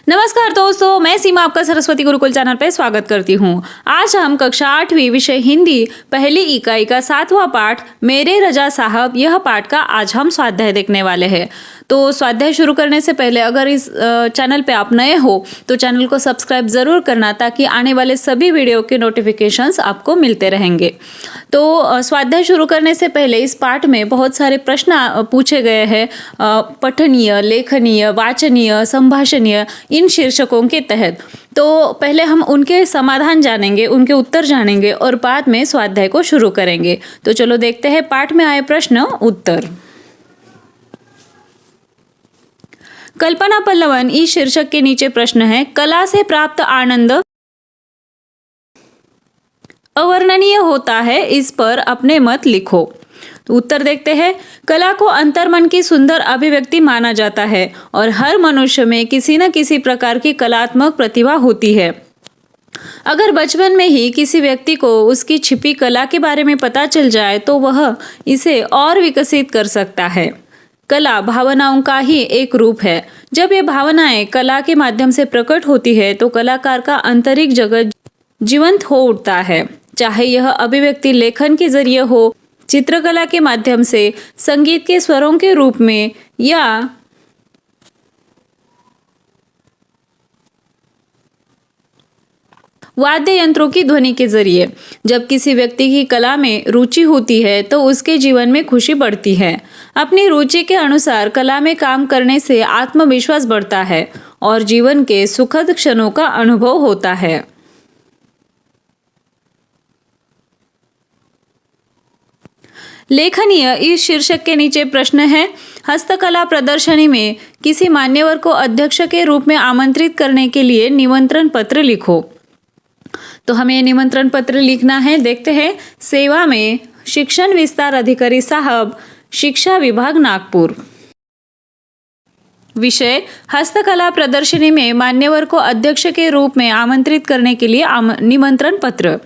नमस्कार दोस्तों, मैं सीमा आपका सरस्वती गुरुकुल चैनल पे स्वागत करती हूँ। आज हम कक्षा 8वीं विषय हिंदी पहली इकाई का 7वां पाठ मेरे रजा साहब, यह पाठ का आज हम स्वाध्याय देखने वाले हैं। तो स्वाध्याय शुरू करने से पहले अगर इस चैनल पे आप नए हो तो चैनल को सब्सक्राइब ज़रूर करना, ताकि आने वाले सभी वीडियो के नोटिफिकेशंस आपको मिलते रहेंगे। तो स्वाध्याय शुरू करने से पहले इस पाठ में बहुत सारे प्रश्न पूछे गए हैं पठनीय, लेखनीय, वाचनीय, संभाषणीय, इन शीर्षकों के तहत। तो पहले हम उनके समाधान जानेंगे, उनके उत्तर जानेंगे और बाद में स्वाध्याय को शुरू करेंगे। तो चलो देखते हैं पाठ में आए प्रश्न उत्तर। कल्पना पल्लवन इस शीर्षक के नीचे प्रश्न है, कला से प्राप्त आनंद अवर्णनीय होता है, इस पर अपने मत लिखो। तो उत्तर देखते हैं। कला को अंतर्मन की सुंदर अभिव्यक्ति माना जाता है और हर मनुष्य में किसी न किसी प्रकार की कलात्मक प्रतिभा होती है। अगर बचपन में ही किसी व्यक्ति को उसकी छिपी कला के बारे में पता चल जाए तो वह इसे और विकसित कर सकता है। कला भावनाओं का ही एक रूप है। जब ये भावनाएं कला के माध्यम से प्रकट होती है तो कलाकार का आंतरिक जगत जीवंत हो उठता है। चाहे यह अभिव्यक्ति लेखन के जरिए हो, चित्रकला के माध्यम से, संगीत के स्वरों के रूप में या वाद्य यंत्रों की ध्वनि के जरिए। जब किसी व्यक्ति की कला में रुचि होती है तो उसके जीवन में खुशी बढ़ती है। अपनी रुचि के अनुसार कला में काम करने से आत्मविश्वास बढ़ता है और जीवन के सुखद क्षणों का अनुभव होता है। लेखनीय इस शीर्षक के नीचे प्रश्न है, हस्तकला प्रदर्शनी में किसी मान्यवर को अध्यक्ष के रूप में आमंत्रित करने के लिए निमंत्रण पत्र लिखो। तो हमें निमंत्रण पत्र लिखना है। देखते हैं। सेवा में शिक्षण विस्तार अधिकारी साहब, शिक्षा विभाग नागपुर। विषय हस्तकला प्रदर्शनी में मान्यवर को अध्यक्ष के रूप में आमंत्रित करने के लिए निमंत्रण पत्र।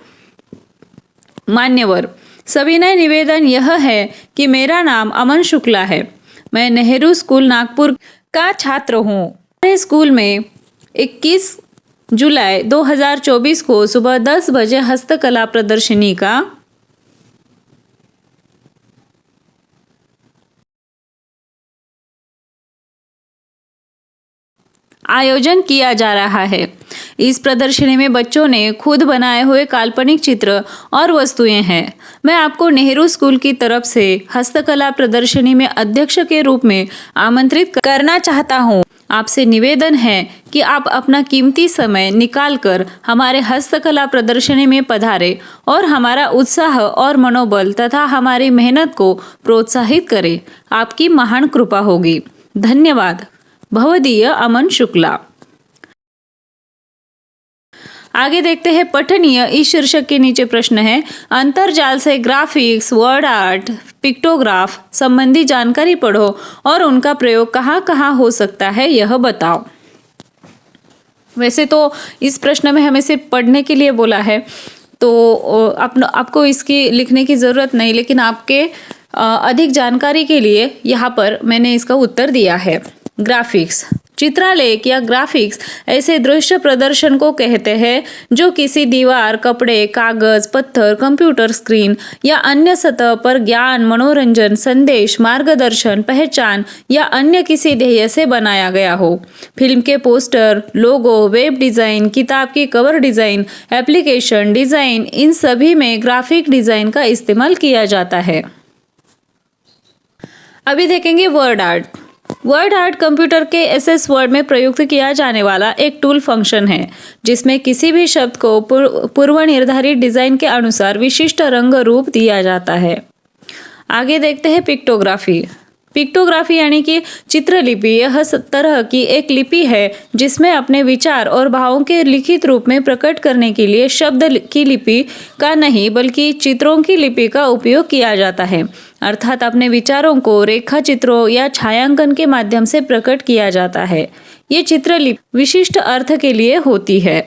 मान्यवर, सविनय निवेदन यह है कि मेरा नाम अमन शुक्ला है। मैं नेहरू स्कूल नागपुर का छात्र हूँ। मेरे स्कूल में 21 जुलाई 2024 को सुबह 10 बजे हस्तकला प्रदर्शनी का आयोजन किया जा रहा है। इस प्रदर्शनी में बच्चों ने खुद बनाए हुए काल्पनिक चित्र और वस्तुएं हैं। मैं आपको नेहरू स्कूल की तरफ से हस्तकला प्रदर्शनी में अध्यक्ष के रूप में आमंत्रित करना चाहता हूं। आपसे निवेदन है कि आप अपना कीमती समय निकालकर हमारे हस्तकला प्रदर्शनी में पधारें और हमारा उत्साह और मनोबल तथा हमारी मेहनत को प्रोत्साहित करें। आपकी महान कृपा होगी। धन्यवाद। भवदीय अमन शुक्ला। आगे देखते हैं। पठनीय इस शीर्षक के नीचे प्रश्न है, अंतरजाल से ग्राफिक्स, वर्ड आर्ट, पिक्टोग्राफ संबंधी जानकारी पढ़ो और उनका प्रयोग कहाँ कहाँ हो सकता है यह बताओ। वैसे तो इस प्रश्न में हमें सिर्फ पढ़ने के लिए बोला है, तो आपको इसकी लिखने की ज़रूरत नहीं, लेकिन आपके अधिक जानकारी के लिए यहाँ पर मैंने इसका उत्तर दिया है। ग्राफिक्स, चित्रालेख या ग्राफिक्स ऐसे दृश्य प्रदर्शन को कहते हैं जो किसी दीवार, कपड़े, कागज, पत्थर, कंप्यूटर स्क्रीन या अन्य सतह पर ज्ञान, मनोरंजन, संदेश, मार्गदर्शन, पहचान या अन्य किसी ध्येय से बनाया गया हो। फिल्म के पोस्टर, लोगो, वेब डिजाइन, किताब की कवर डिजाइन, एप्लीकेशन डिजाइन, इन सभी में ग्राफिक डिजाइन का इस्तेमाल किया जाता है। अभी देखेंगे word art. Word art computer के एसएस वर्ड में प्रयुक्त किया जाने वाला एक टूल फंक्शन है, जिसमें किसी भी शब्द को पूर्व निर्धारित डिजाइन के अनुसार विशिष्ट रंग रूप दिया जाता है। आगे देखते हैं पिक्टोग्राफी। पिक्टोग्राफी यानी कि चित्रलिपि, यह तरह की एक लिपि है जिसमें अपने विचार और भावों के लिखित रूप में प्रकट करने के लिए शब्द की लिपि का नहीं बल्कि चित्रों की लिपि का उपयोग किया जाता है। अर्थात अपने विचारों को रेखा चित्रों या छायांकन के माध्यम से प्रकट किया जाता है। ये चित्रलिपि विशिष्ट अर्थ के लिए होती है।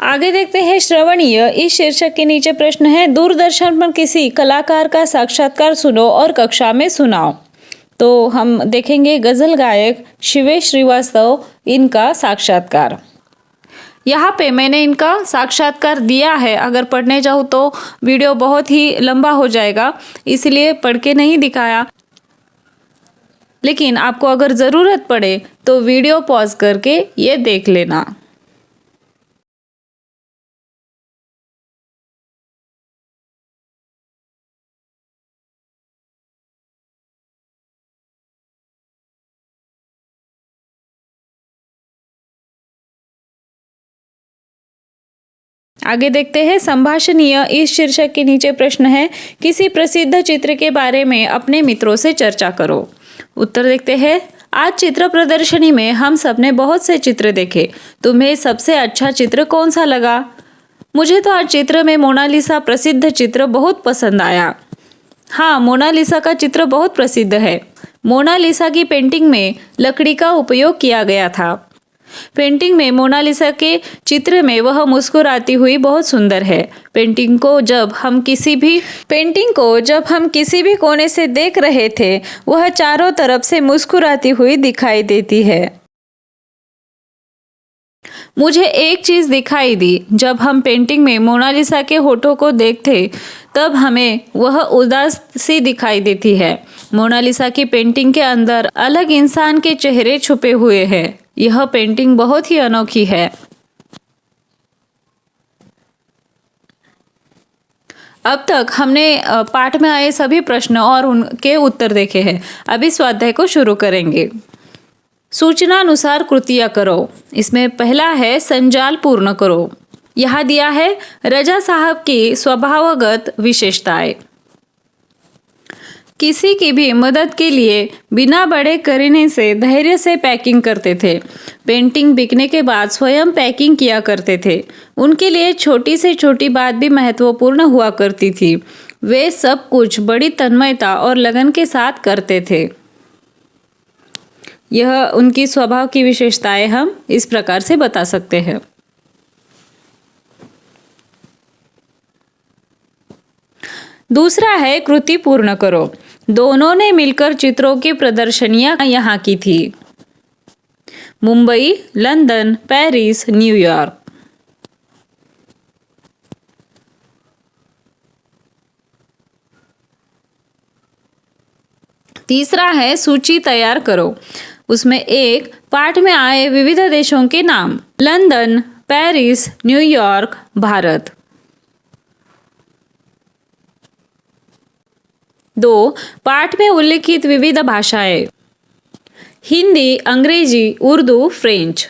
आगे देखते हैं श्रवणीय। इस शीर्षक के नीचे प्रश्न है, दूरदर्शन पर किसी कलाकार का साक्षात्कार सुनो और कक्षा में सुनाओ। तो हम देखेंगे गजल गायक शिवेश श्रीवास्तव, इनका साक्षात्कार। यहाँ पे मैंने इनका साक्षात्कार दिया है। अगर पढ़ने जाऊँ तो वीडियो बहुत ही लंबा हो जाएगा, इसलिए पढ़ के नहीं दिखाया। लेकिन आपको अगर ज़रूरत पड़े तो वीडियो पॉज करके ये देख लेना। आगे देखते हैं संभाषणीय। इस शीर्षक के नीचे प्रश्न है, किसी प्रसिद्ध चित्र के बारे में अपने मित्रों से चर्चा करो। उत्तर देखते हैं। आज चित्र प्रदर्शनी में हम सबने बहुत से चित्र देखे। तुम्हें सबसे अच्छा चित्र कौन सा लगा? मुझे तो आज चित्र में मोनालिसा प्रसिद्ध चित्र बहुत पसंद आया। हाँ, मोनालिसा का चित्र बहुत प्रसिद्ध है। मोनालिसा की पेंटिंग में लकड़ी का उपयोग किया गया था। पेंटिंग में मोनालिसा के चित्र में वह मुस्कुराती हुई बहुत सुंदर है। पेंटिंग को जब हम किसी भी कोने से देख रहे थे, वह चारों तरफ से मुस्कुराती हुई दिखाई देती है। मुझे एक चीज दिखाई दी, जब हम पेंटिंग में मोनालिसा के होठों को देखते तब हमें वह उदास सी दिखाई देती है। मोनालिसा की पेंटिंग के अंदर अलग इंसान के चेहरे छुपे हुए हैं। यह पेंटिंग बहुत ही अनोखी है। अब तक हमने पाठ में आए सभी प्रश्न और उनके उत्तर देखे हैं। अभी स्वाध्याय को शुरू करेंगे। सूचनानुसार कृतियां करो। इसमें पहला है संजाल पूर्ण करो। यहाँ दिया है रजा साहब की स्वभावगत विशेषताएं। किसी की भी मदद के लिए बिना बड़े करने से धैर्य से पैकिंग करते थे। पेंटिंग बिकने के बाद स्वयं पैकिंग किया करते थे। उनके लिए छोटी से छोटी बात भी महत्वपूर्ण हुआ करती थी। वे सब कुछ बड़ी तन्मयता और लगन के साथ करते थे। यह उनकी स्वभाव की विशेषताएं हम इस प्रकार से बता सकते हैं। दूसरा है कृति पूर्ण करो। दोनों ने मिलकर चित्रों की प्रदर्शनियां यहाँ की थी। Mumbai, London, Paris, New York. तीसरा है सूची तैयार करो। उसमें एक पाठ में आए विविध देशों के नाम, लंदन, पेरिस, न्यूयॉर्क, भारत। 2 पाठ में उल्लिखित विविध भाषाएं, हिंदी, अंग्रेजी, उर्दू, फ्रेंच।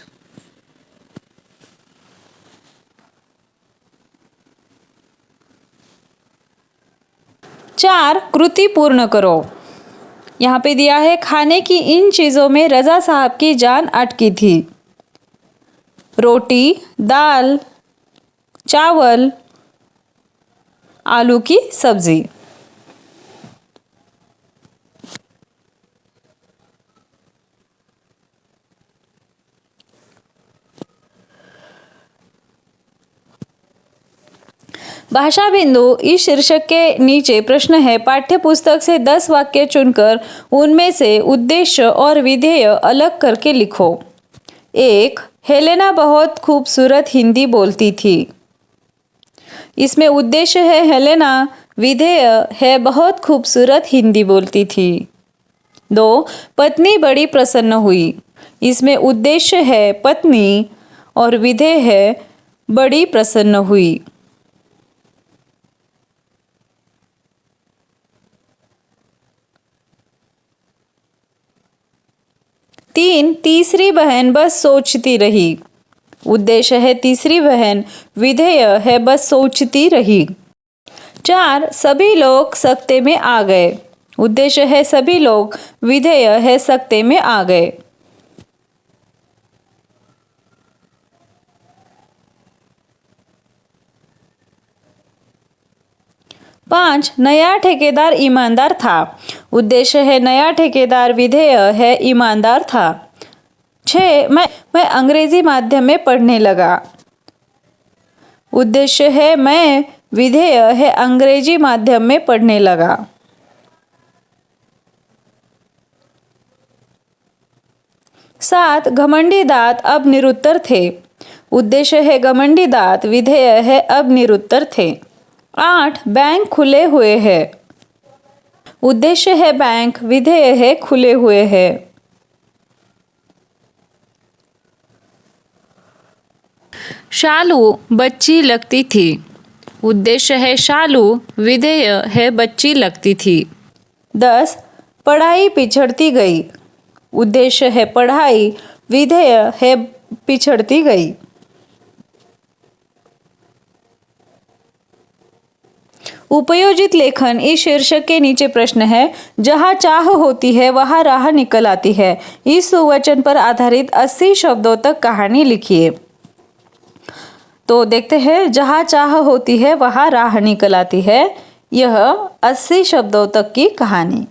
4 कृति पूर्ण करो। यहाँ पे दिया है खाने की इन चीजों में रजा साहब की जान अटकी थी। रोटी, दाल, चावल, आलू की सब्जी। भाषा बिंदु। इस शीर्षक के नीचे प्रश्न है, पाठ्य पुस्तक से 10 वाक्य चुनकर उनमें से उद्देश्य और विधेय अलग करके लिखो। 1 हेलेना बहुत खूबसूरत हिंदी बोलती थी। इसमें उद्देश्य है हेलेना, विधेय है बहुत खूबसूरत हिंदी बोलती थी। 2 पत्नी बड़ी प्रसन्न हुई। इसमें उद्देश्य है पत्नी और विधेय है बड़ी प्रसन्न हुई। 3 तीसरी बहन बस सोचती रही। उद्देश्य है तीसरी बहन, विधेय है बस सोचती रही। 4 सभी लोग सकते में आ गए। उद्देश्य है सभी लोग, विधेय है सकते में आ गए। 5 नया ठेकेदार ईमानदार था। उद्देश्य है नया ठेकेदार, विधेय है ईमानदार था। 6 मैं अंग्रेजी माध्यम में पढ़ने लगा। उद्देश्य है मैं विधेय है अंग्रेजी माध्यम में पढ़ने लगा। 7 घमंडी दांत अब निरुत्तर थे। उद्देश्य है घमंडी दांत, विधेय है अब निरुत्तर थे। 8 बैंक खुले हुए हैं। उद्देश्य है बैंक, विधेय है खुले हुए हैं। शालू बच्ची लगती थी। उद्देश्य है शालू, विधेय है बच्ची लगती थी। 10 पढ़ाई पिछड़ती गई। उद्देश्य है पढ़ाई, विधेय है पिछड़ती गई। उपयोजित लेखन इस शीर्षक के नीचे प्रश्न है, जहाँ चाह होती है वहाँ राह निकल आती है। इस सुवचन पर आधारित 80 शब्दों तक कहानी लिखिए। तो देखते हैं, जहाँ चाह होती है वहाँ राह निकल आती है, यह 80 शब्दों तक की कहानी।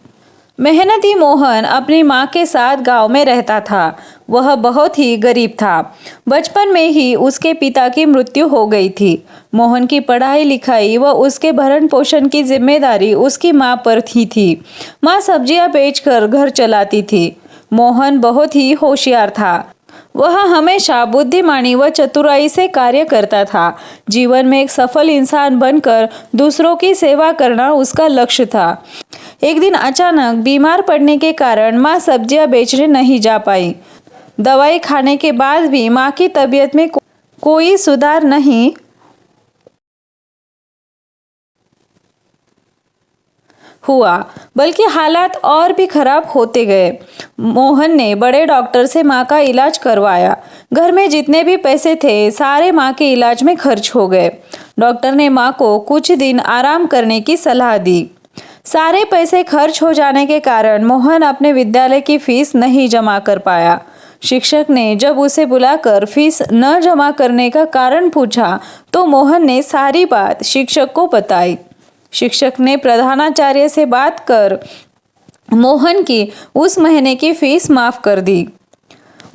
मेहनती मोहन अपनी माँ के साथ गांव में रहता था। वह बहुत ही गरीब था। बचपन में ही उसके पिता की मृत्यु हो गई थी। मोहन की पढ़ाई लिखाई व उसके भरण पोषण की जिम्मेदारी उसकी माँ पर थी। माँ सब्जियाँ बेचकर घर चलाती थी। मोहन बहुत ही होशियार था। वह हमेशा बुद्धिमानी व चतुराई से कार्य करता था। जीवन में एक सफल इंसान बनकर दूसरों की सेवा करना उसका लक्ष्य था। एक दिन अचानक बीमार पड़ने के कारण माँ सब्जियां बेचने नहीं जा पाई। दवाई खाने के बाद भी माँ की तबीयत में कोई सुधार नहीं हुआ, बल्कि हालात और भी खराब होते गए। मोहन ने बड़े डॉक्टर से माँ का इलाज करवाया। घर में जितने भी पैसे थे सारे माँ के इलाज में खर्च हो गए। डॉक्टर ने माँ को कुछ दिन आराम करने की सलाह दी। सारे पैसे खर्च हो जाने के कारण मोहन अपने विद्यालय की फीस नहीं जमा कर पाया। शिक्षक ने जब उसे बुलाकर फीस न जमा करने का कारण पूछा तो मोहन ने सारी बात शिक्षक को बताई। शिक्षक ने प्रधानाचार्य से बात कर मोहन की उस महीने की फीस माफ कर दी।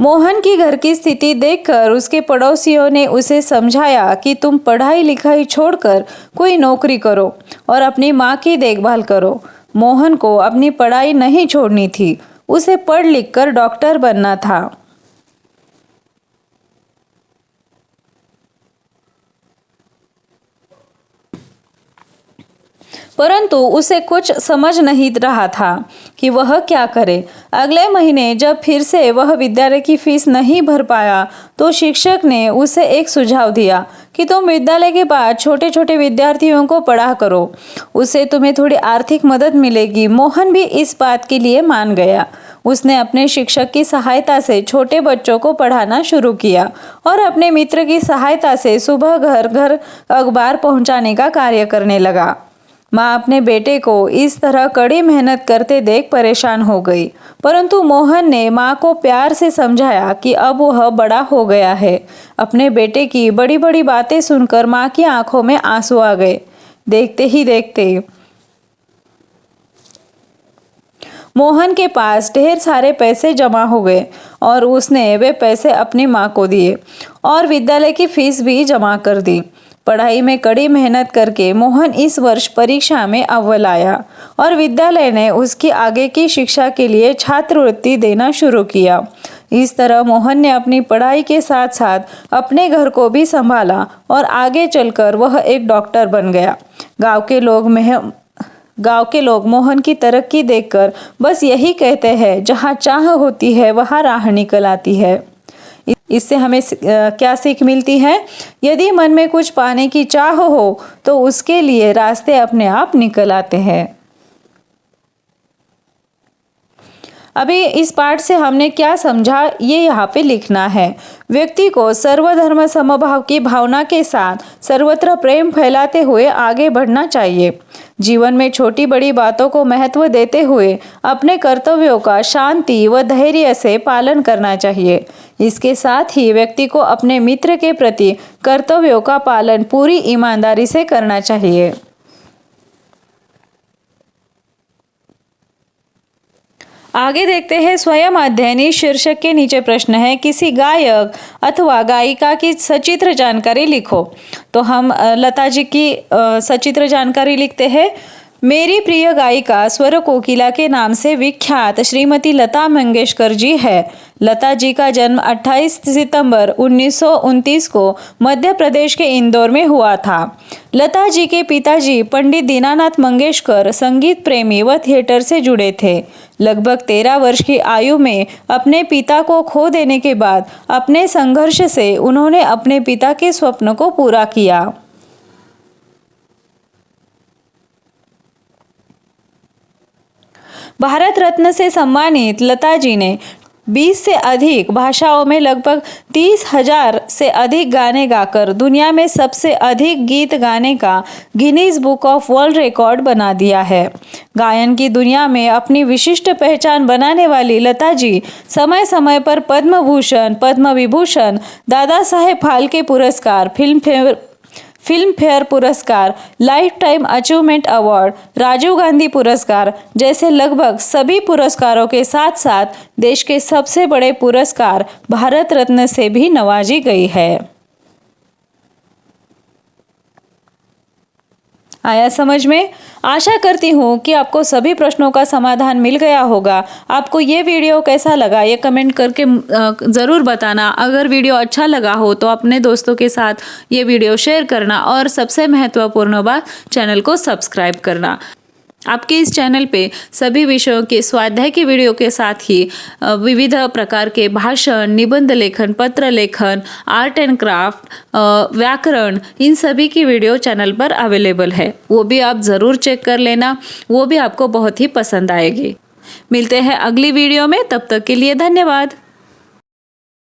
मोहन की घर की स्थिति देखकर उसके पड़ोसियों ने उसे समझाया कि तुम पढ़ाई लिखाई छोड़कर कोई नौकरी करो और अपनी माँ की देखभाल करो। मोहन को अपनी पढ़ाई नहीं छोड़नी थी, उसे पढ़ लिख कर डॉक्टर बनना था। परंतु उसे कुछ समझ नहीं रहा था कि वह क्या करे। अगले महीने जब फिर से वह विद्यालय की फीस नहीं भर पाया तो शिक्षक ने उसे एक सुझाव दिया कि तुम विद्यालय के बाद छोटे छोटे विद्यार्थियों को पढ़ा करो, उससे तुम्हें थोड़ी आर्थिक मदद मिलेगी। मोहन भी इस बात के लिए मान गया। उसने अपने शिक्षक की सहायता से छोटे बच्चों को पढ़ाना शुरू किया और अपने मित्र की सहायता से सुबह घर घर अखबार पहुंचाने का कार्य करने लगा। माँ अपने बेटे को इस तरह कड़ी मेहनत करते देख परेशान हो गई, परंतु मोहन ने माँ को प्यार से समझाया कि अब वह बड़ा हो गया है। अपने बेटे की बड़ी बड़ी बातें सुनकर माँ की आंखों में आंसू आ गए। देखते ही देखते मोहन के पास ढेर सारे पैसे जमा हो गए और उसने वे पैसे अपनी माँ को दिए और विद्यालय की फीस भी जमा कर दी। पढ़ाई में कड़ी मेहनत करके मोहन इस वर्ष परीक्षा में अव्वल आया और विद्यालय ने उसकी आगे की शिक्षा के लिए छात्रवृत्ति देना शुरू किया। इस तरह मोहन ने अपनी पढ़ाई के साथ साथ अपने घर को भी संभाला और आगे चलकर वह एक डॉक्टर बन गया। गांव के लोग मोहन की तरक्की देखकर बस यही कहते हैं, जहाँ चाह होती है वहाँ राह निकल आती है। इससे हमें क्या सीख मिलती है? यदि मन में कुछ पाने की चाह हो तो उसके लिए रास्ते अपने आप निकल आते हैं। अभी इस पाठ से हमने क्या समझा ये यहाँ पे लिखना है। व्यक्ति को सर्वधर्म समभाव की भावना के साथ सर्वत्र प्रेम फैलाते हुए आगे बढ़ना चाहिए। जीवन में छोटी बड़ी बातों को महत्व देते हुए अपने कर्तव्यों का शांति व धैर्य से पालन करना चाहिए। इसके साथ ही व्यक्ति को अपने मित्र के प्रति कर्तव्यों का पालन पूरी ईमानदारी से करना चाहिए। आगे देखते हैं स्वयं अध्ययन। इस शीर्षक के नीचे प्रश्न है, किसी गायक अथवा गायिका की सचित्र जानकारी लिखो। तो हम लता जी की सचित्र जानकारी लिखते हैं। मेरी प्रिय गायिका स्वर कोकिला के नाम से विख्यात श्रीमती लता मंगेशकर जी है। लता जी का जन्म 28 सितंबर 1929 को मध्य प्रदेश के इंदौर में हुआ था। लता जी के पिताजी पंडित दीनानाथ मंगेशकर संगीत प्रेमी व थिएटर से जुड़े थे। लगभग 13 वर्ष की आयु में अपने पिता को खो देने के बाद अपने संघर्ष से उन्होंने अपने पिता के स्वप्न को पूरा किया। भारत रत्न से सम्मानित लता जी ने 20 से अधिक भाषाओं में लगभग 30,000 से अधिक गाने गाकर दुनिया में सबसे अधिक गीत गाने का Guinness book of world record बना दिया है। गायन की दुनिया में अपनी विशिष्ट पहचान बनाने वाली लता जी समय समय पर पद्म भूषण, पद्म विभूषण, दादा साहेब फाल्के पुरस्कार, फिल्म फेयर पुरस्कार, lifetime achievement award, Rajiv Gandhi पुरस्कार जैसे लगभग सभी पुरस्कारों के साथ साथ देश के सबसे बड़े पुरस्कार भारत रत्न से भी नवाजी गई है। आया समझ में? आशा करती हूँ कि आपको सभी प्रश्नों का समाधान मिल गया होगा। आपको ये वीडियो कैसा लगा ये कमेंट करके ज़रूर बताना। अगर वीडियो अच्छा लगा हो तो अपने दोस्तों के साथ ये वीडियो शेयर करना और सबसे महत्वपूर्ण बात, चैनल को सब्सक्राइब करना। आपके इस चैनल पे सभी विषयों के स्वाध्याय की वीडियो के साथ ही विविध प्रकार के भाषण, निबंध लेखन, पत्र लेखन, आर्ट एंड क्राफ्ट, व्याकरण, इन सभी की वीडियो चैनल पर अवेलेबल है। वो भी आप ज़रूर चेक कर लेना, वो भी आपको बहुत ही पसंद आएगी। मिलते हैं अगली वीडियो में, तब तक के लिए धन्यवाद।